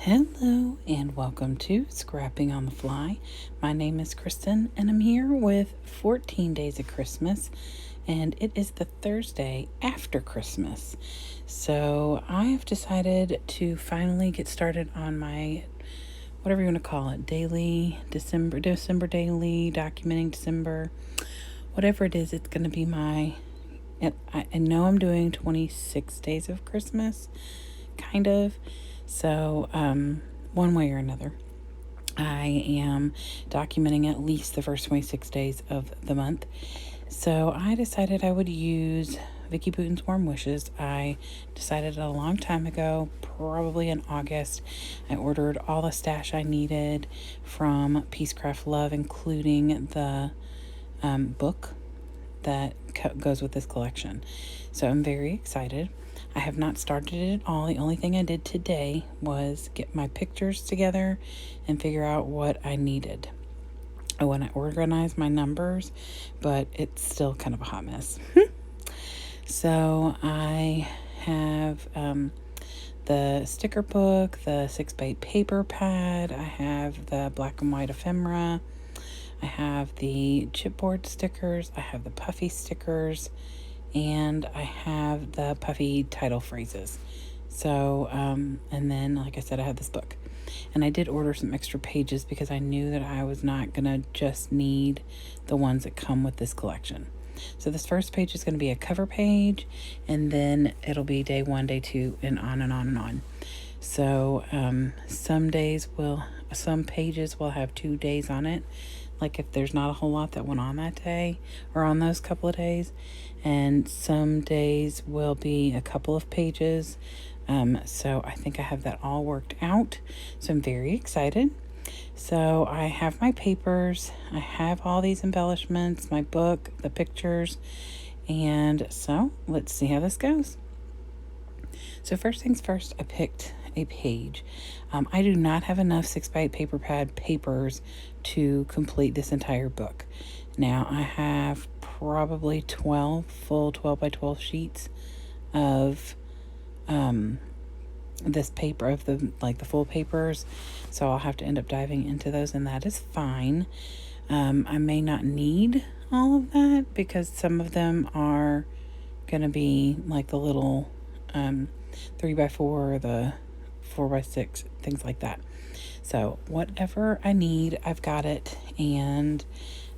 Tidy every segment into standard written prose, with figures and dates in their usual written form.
Hello and welcome to Scrapping on the Fly. My name is Kristen and I'm here with 14 Days of Christmas, and it is the Thursday after Christmas. So I have decided to finally get started on my, whatever you want to call it, daily, December daily, documenting December, whatever it is, it's going to be my, I know I'm doing 26 days of Christmas, kind of. So, one way or another, I am documenting at least the first 26 days of the month. So I decided I would use Vicky Booten's Warm Wishes. I decided a long time ago, probably in August. I ordered all the stash I needed from Peacecraft Love, including the book that goes with this collection. So I'm very excited. I have not started it at all. The only thing I did today was get my pictures together and figure out what I needed. I want to organize my numbers, but it's still kind of a hot mess. So I have the sticker book, the 6x8 paper pad. I have the black and white ephemera. I have the chipboard stickers. I have the puffy stickers. And I have the puffy title phrases. So, and then, like I said, I have this book. And I did order some extra pages because I knew that I was not going to just need the ones that come with this collection. So this first page is going to be a cover page, and then it'll be day 1, day 2, and on and on and on. So, some pages will have 2 days on it. Like if there's not a whole lot that went on that day or on those couple of days. And some days will be a couple of pages. So I think I have that all worked out. So I'm very excited. So I have my papers. I have all these embellishments, my book, the pictures. And so let's see how this goes. So first things first, I picked a page. I do not have enough 6x8 paper pad papers to complete this entire book. Now I have probably 12 full 12x12 sheets of this paper, of the full papers. So I'll have to end up diving into those, and that is fine. I may not need all of that because some of them are gonna be like the little 3x4, the 4x6, things like that. So whatever I need, I've got it, and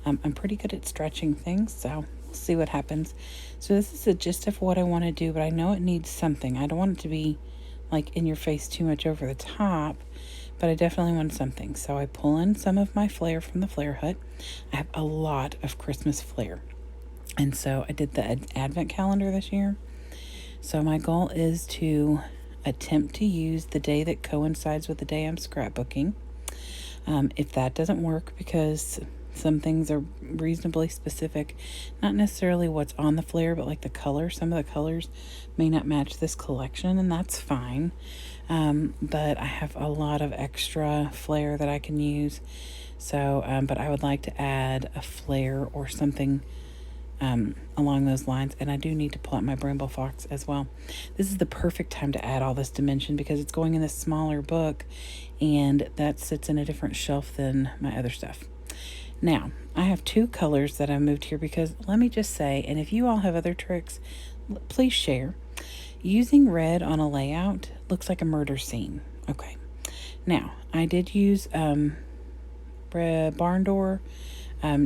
I'm pretty good at stretching things, so we'll see what happens. So this is the gist of what I want to do, but I know it needs something. I don't want it to be like in your face too much over the top, but I definitely want something. So I pull in some of my flair from the Flair Hut. I have a lot of Christmas flair, and so I did the advent calendar this year. So my goal is to attempt to use the day that coincides with the day I'm scrapbooking. If that doesn't work, because some things are reasonably specific, not necessarily what's on the flare, but like the color. Some of the colors may not match this collection, and that's fine. But I have a lot of extra flare that I can use. So, but I would like to add a flare or something along those lines, and I do need to pull out my Bramble Fox as well. This is the perfect time to add all this dimension because it's going in this smaller book, and that sits in a different shelf than my other stuff. Now, I have 2 colors that I moved here because, let me just say, and if you all have other tricks, please share. Using red on a layout looks like a murder scene. Okay. Now, I did use Barn Door,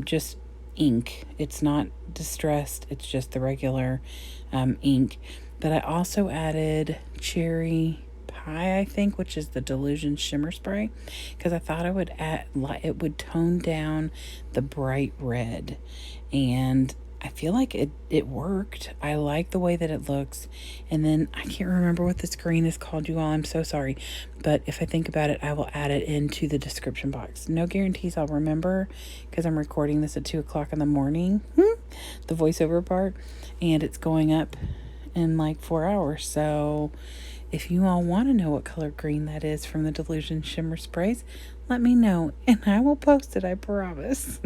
just ink. It's not distressed, it's just the regular ink. But I also added Cherry Pie, I think, which is the Delusion Shimmer Spray, because I thought I would add, it would tone down the bright red, and I feel like it worked. I like the way that it looks. And then I can't remember what this green is called, you all. I'm so sorry. But if I think about it, I will add it into the description box. No guarantees I'll remember because I'm recording this at 2 o'clock in the morning, the voiceover part, and it's going up in like 4 hours. So if you all want to know what color green that is from the Delusion Shimmer Sprays, let me know and I will post it, I promise.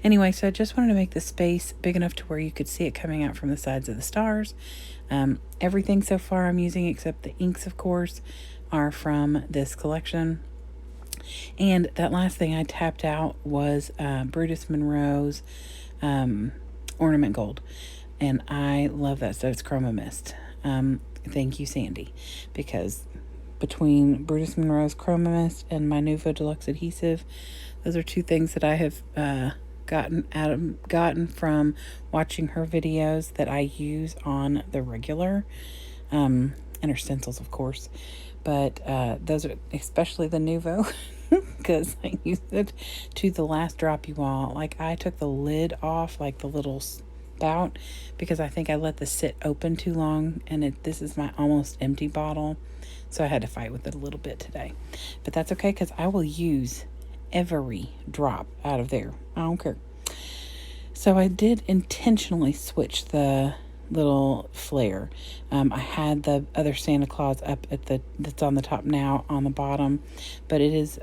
Anyway, so I just wanted to make the space big enough to where you could see it coming out from the sides of the stars. Everything so far I'm using, except the inks, of course, are from this collection. And that last thing I tapped out was Brutus Monroe's Ornament Gold. And I love that stuff. It's Chroma Mist. Thank you, Sandy, because between Brutus Monroe's Chroma Mist and my Nuvo Deluxe adhesive, those are two things that I have gotten from watching her videos that I use on the regular, and her stencils, of course. But those are especially the Nuvo, because I used it to the last drop, you all. Like, I took the lid off, like the little spout, because I think I let this sit open too long, and this is my almost empty bottle, so I had to fight with it a little bit today. But that's okay, because I will use every drop out of there. I don't care. So I did intentionally switch the little flare. I had the other Santa Claus up that's on the top now on the bottom, but it is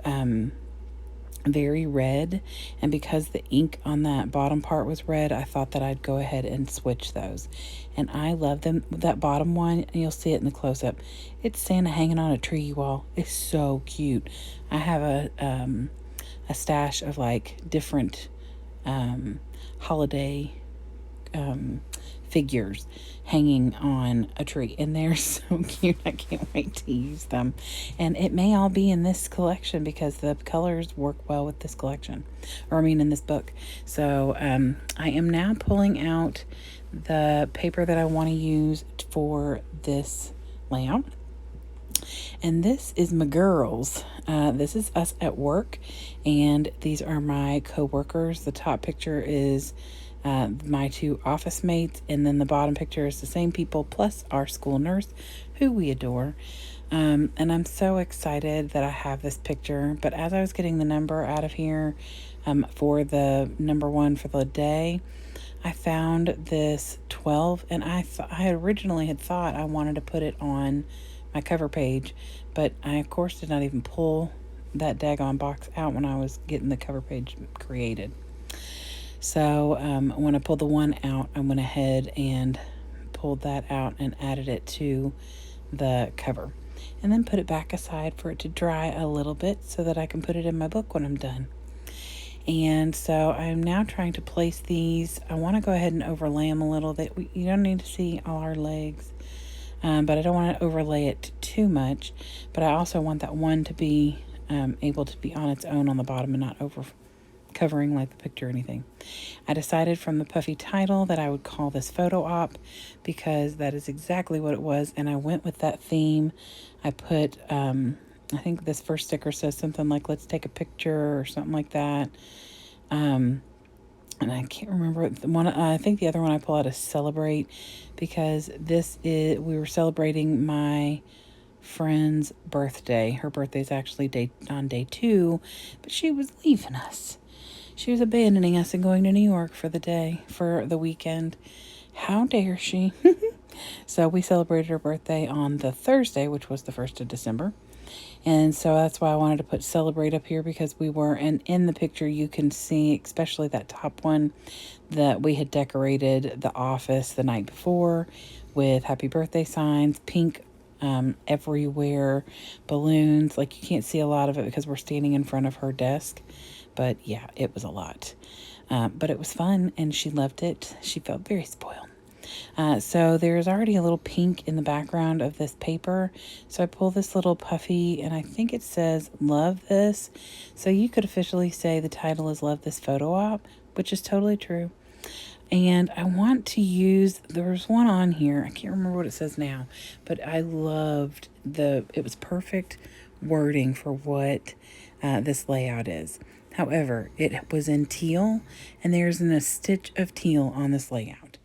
very red, and because the ink on that bottom part was red, I thought that I'd go ahead and switch those. And I love them. That bottom one, and you'll see it in the close-up, it's Santa hanging on a tree, you all. It's so cute. I have a stash of like different holiday figures hanging on a tree, and they're so cute. I can't wait to use them, and it may all be in this collection because the colors work well with this collection, or I mean in this book. So I am now pulling out the paper that I want to use for this layout, and this is my girls. This is us at work, and these are my co-workers. The top picture is my two office mates, and then the bottom picture is the same people plus our school nurse, who we adore. And I'm so excited that I have this picture. But as I was getting the number out of here for the number one for the day, I found this 12, and I originally had thought I wanted to put it on my cover page, but I of course did not even pull that daggone box out when I was getting the cover page created. So when I pulled the one out, I went ahead and pulled that out and added it to the cover, and then put it back aside for it to dry a little bit so that I can put it in my book when I'm done. And so I'm now trying to place these. I want to go ahead and overlay them a little. You don't need to see all our legs, but I don't want to overlay it too much. But I also want that one to be able to be on its own on the bottom and not over covering like the picture or anything. I decided from the puffy title that I would call this photo op, because that is exactly what it was, and I went with that theme. I put I think this first sticker says something like "let's take a picture" or something like that, and I can't remember the one. I think the other one I pull out is "celebrate," because we were celebrating my friend's birthday. Her birthday is actually on day 2, but she was leaving us. She was abandoning us and going to New York for the weekend. How dare she? So we celebrated her birthday on the Thursday, which was the 1st of December. And so that's why I wanted to put "celebrate" up here, because we were, and in the picture you can see, especially that top one, that we had decorated the office the night before with happy birthday signs, pink everywhere, balloons. Like, you can't see a lot of it because we're standing in front of her desk, but yeah, it was a lot. But it was fun, and she loved it. She felt very spoiled. So there's already a little pink in the background of this paper. So I pull this little puffy, and I think it says "love this." So you could officially say the title is "Love This Photo Op," which is totally true. And I want to use, there's one on here, I can't remember what it says now, but I loved it was perfect wording for what this layout is. However, it was in teal, and there's a stitch of teal on this layout.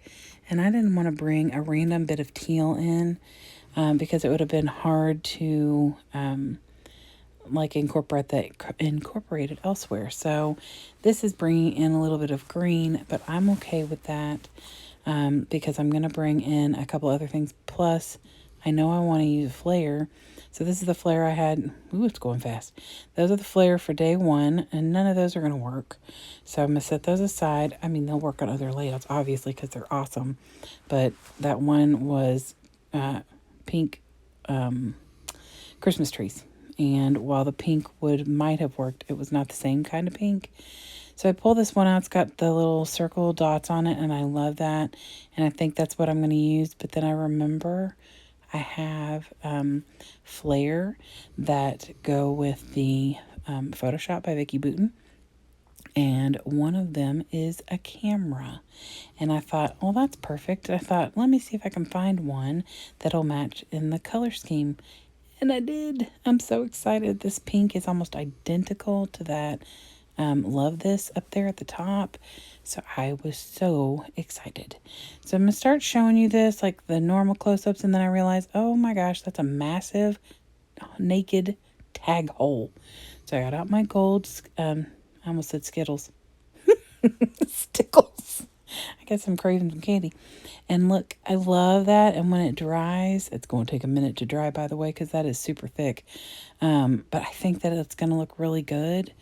And I didn't want to bring a random bit of teal in because it would have been hard to incorporate it elsewhere. So this is bringing in a little bit of green, but I'm okay with that because I'm going to bring in a couple other things. Plus, I know I want to use a flare. So this is the flare I had. Ooh, it's going fast. Those are the flare for day 1, and none of those are going to work. So I'm going to set those aside. I mean, they'll work on other layouts, obviously, because they're awesome. But that one was pink Christmas trees. And while the pink wood might have worked, it was not the same kind of pink. So I pulled this one out. It's got the little circle dots on it, and I love that. And I think that's what I'm going to use. But then I remember I have flare that go with the Photoshop by Vicki Boutin. And one of them is a camera. And I thought, oh, that's perfect. I thought, let me see if I can find one that'll match in the color scheme. And I did. I'm so excited. This pink is almost identical to that Love This up there at the top. So I was so excited. So I'm going to start showing you this, like the normal close-ups, and then I realized, oh my gosh, that's a massive naked tag hole. So I got out my gold, I almost said Skittles. Stickles. I guess I'm craving some candy. And look, I love that. And when it dries, it's going to take a minute to dry, by the way, because that is super thick. But I think that it's going to look really good.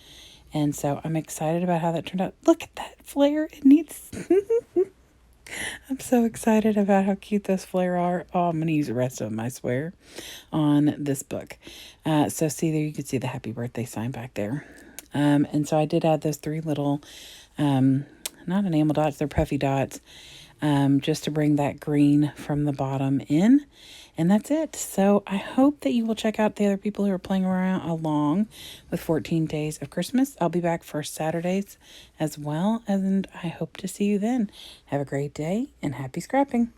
And so I'm excited about how that turned out. Look at that flare. It needs... I'm so excited about how cute those flare are. Oh, I'm going to use the rest of them, I swear, on this book. So see there, you can see the happy birthday sign back there. And so I did add those three little, not enamel dots, they're puffy dots, just to bring that green from the bottom in. And that's it. So I hope that you will check out the other people who are playing around along with 14 Days of Christmas. I'll be back for Saturdays as well, and I hope to see you then. Have a great day and happy scrapping.